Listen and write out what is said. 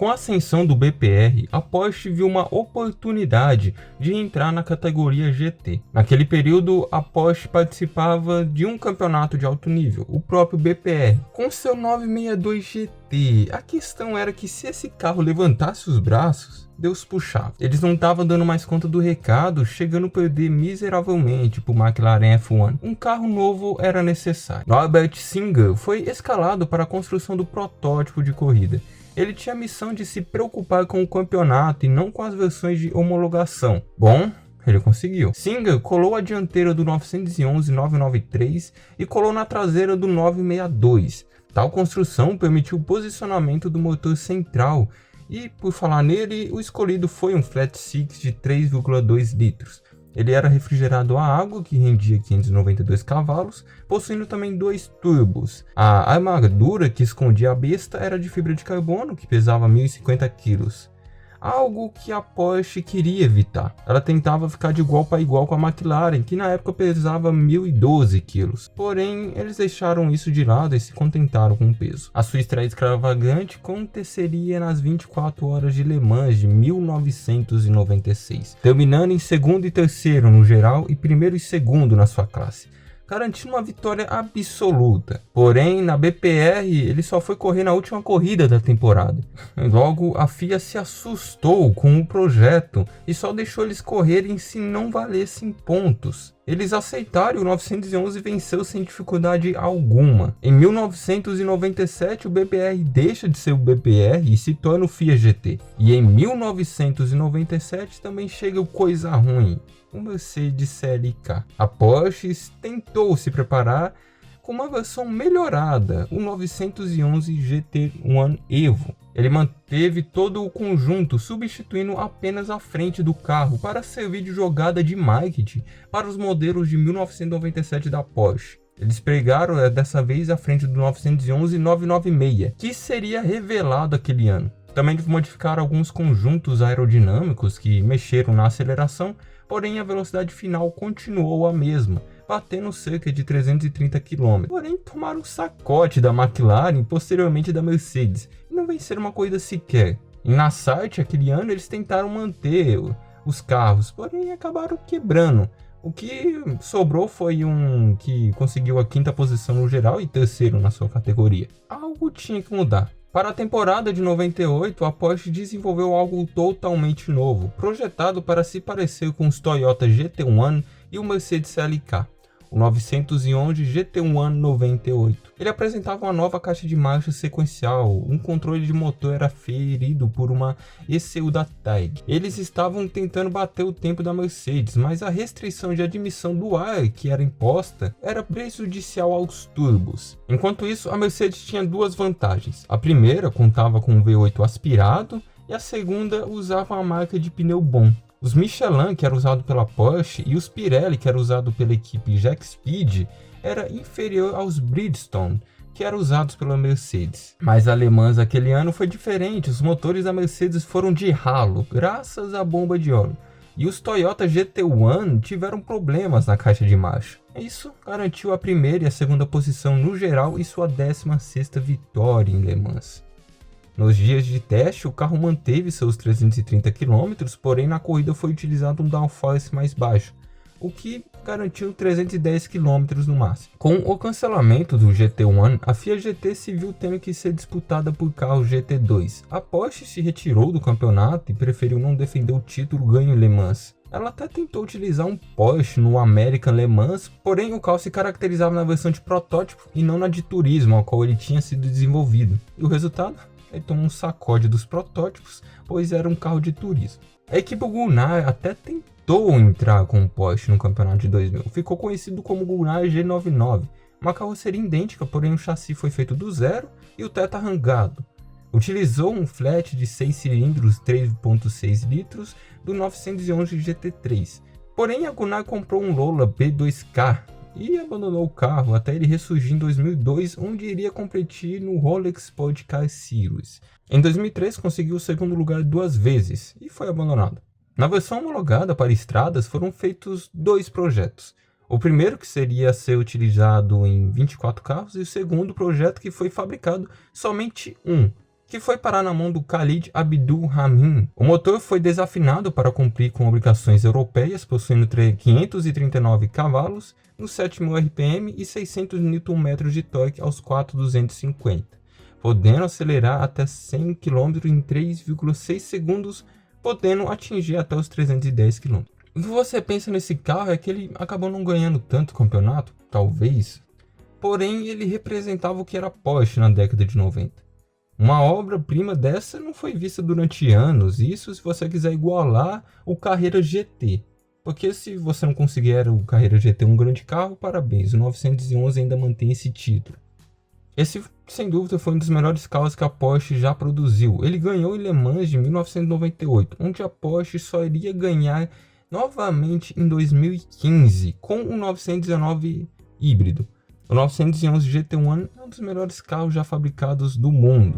Com a ascensão do BPR, a Porsche viu uma oportunidade de entrar na categoria GT. Naquele período, a Porsche participava de um campeonato de alto nível, o próprio BPR, com seu 962 GT. A questão era que se esse carro levantasse os braços, Deus puxava. Eles não estavam dando mais conta do recado, chegando a perder miseravelmente para o McLaren F1. Um carro novo era necessário. Norbert Singer foi escalado para a construção do protótipo de corrida. Ele tinha a missão de se preocupar com o campeonato e não com as versões de homologação. Bom, ele conseguiu. Singer colou a dianteira do 911 993 e colou na traseira do 962. Tal construção permitiu o posicionamento do motor central e, por falar nele, o escolhido foi um Flat Six de 3,2 litros. Ele era refrigerado a água, que rendia 592 cavalos, possuindo também 2 turbos. A armadura que escondia a besta era de fibra de carbono, que pesava 1.050 kg. Algo que a Porsche queria evitar. Ela tentava ficar de igual para igual com a McLaren, que na época pesava 1.012 kg. Porém, eles deixaram isso de lado e se contentaram com o peso. A sua estreia extravagante aconteceria nas 24 horas de Le Mans de 1996, terminando em segundo e terceiro no geral e primeiro e segundo na sua classe, garantindo uma vitória absoluta. Porém, na BPR, ele só foi correr na última corrida da temporada. Logo, a FIA se assustou com o projeto e só deixou eles correrem se não valessem pontos. Eles aceitaram e o 911 venceu sem dificuldade alguma. Em 1997, o BPR deixa de ser o BPR e se torna o FIA GT. E em 1997 também chega o coisa ruim, o Mercedes CLK. A Porsche tentou se preparar com uma versão melhorada, o 911 GT1 Evo. Ele manteve todo o conjunto, substituindo apenas a frente do carro para servir de jogada de marketing para os modelos de 1997 da Porsche. Eles pregaram dessa vez a frente do 911 996, que seria revelado aquele ano. Também modificaram alguns conjuntos aerodinâmicos que mexeram na aceleração, porém a velocidade final continuou a mesma, batendo cerca de 330 km. Porém, tomaram um sacote da McLaren e posteriormente da Mercedes, e não venceram uma corrida sequer. E na Sarte, aquele ano, eles tentaram manter os carros, porém acabaram quebrando. O que sobrou foi um que conseguiu a 5ª posição no geral e terceiro na sua categoria. Algo tinha que mudar. Para a temporada de 98, a Porsche desenvolveu algo totalmente novo, projetado para se parecer com os Toyota GT1 e o Mercedes CLK, o 911 GT1 98. Ele apresentava uma nova caixa de marcha sequencial, um controle de motor era ferido por uma ECU da TAG. Eles estavam tentando bater o tempo da Mercedes, mas a restrição de admissão do ar que era imposta era prejudicial aos turbos. Enquanto isso, a Mercedes tinha duas vantagens. A primeira contava com um V8 aspirado e a segunda usava uma marca de pneu bom. Os Michelin, que era usado pela Porsche, e os Pirelli, que era usado pela equipe Jack Speed, era inferior aos Bridgestone, que eram usados pela Mercedes. Mas a Le Mans aquele ano foi diferente, os motores da Mercedes foram de ralo, graças à bomba de óleo. E os Toyota GT1 tiveram problemas na caixa de marcha. Isso garantiu a primeira e a segunda posição no geral e sua 16ª vitória em Le Mans. Nos dias de teste, o carro manteve seus 330 km, porém na corrida foi utilizado um downforce mais baixo, o que garantiu 310 km no máximo. Com o cancelamento do GT1, a FIA GT se viu tendo que ser disputada por carros GT2. A Porsche se retirou do campeonato e preferiu não defender o título ganho em Le Mans. Ela até tentou utilizar um Porsche no American Le Mans, porém o carro se caracterizava na versão de protótipo e não na de turismo, ao qual ele tinha sido desenvolvido. E o resultado? Ele tomou um sacode dos protótipos, pois era um carro de turismo. A equipe Gunnar até tentou entrar com o Porsche no campeonato de 2000. Ficou conhecido como Gunnar G99. Uma carroceria idêntica, porém o chassi foi feito do zero e o teto arrancado. Utilizou um flat de 6 cilindros 3.6 litros do 911 GT3. Porém a Gunnar comprou um Lola B2K e abandonou o carro até ele ressurgir em 2002, onde iria competir no Rolex Sport Car Series. Em 2003 conseguiu o segundo lugar 2 vezes e foi abandonado. Na versão homologada para estradas foram feitos 2 projetos. O primeiro que seria ser utilizado em 24 carros e o segundo projeto que foi fabricado somente um, que foi parar na mão do Khalid Abdul Rahim. O motor foi desafinado para cumprir com obrigações europeias, possuindo 539 cavalos, nos 7.000 RPM e 600 Nm de torque aos 4.250, podendo acelerar até 100 km em 3,6 segundos, podendo atingir até os 310 km. O que você pensa nesse carro é que ele acabou não ganhando tanto campeonato, talvez, porém ele representava o que era Porsche na década de 90. Uma obra-prima dessa não foi vista durante anos, isso se você quiser igualar o Carrera GT. Porque se você não considera o Carrera GT um grande carro, parabéns, o 911 ainda mantém esse título. Esse, sem dúvida, foi um dos melhores carros que a Porsche já produziu. Ele ganhou em Le Mans de 1998, onde a Porsche só iria ganhar novamente em 2015, com o 919 híbrido. O 911 GT1 é um dos melhores carros já fabricados do mundo.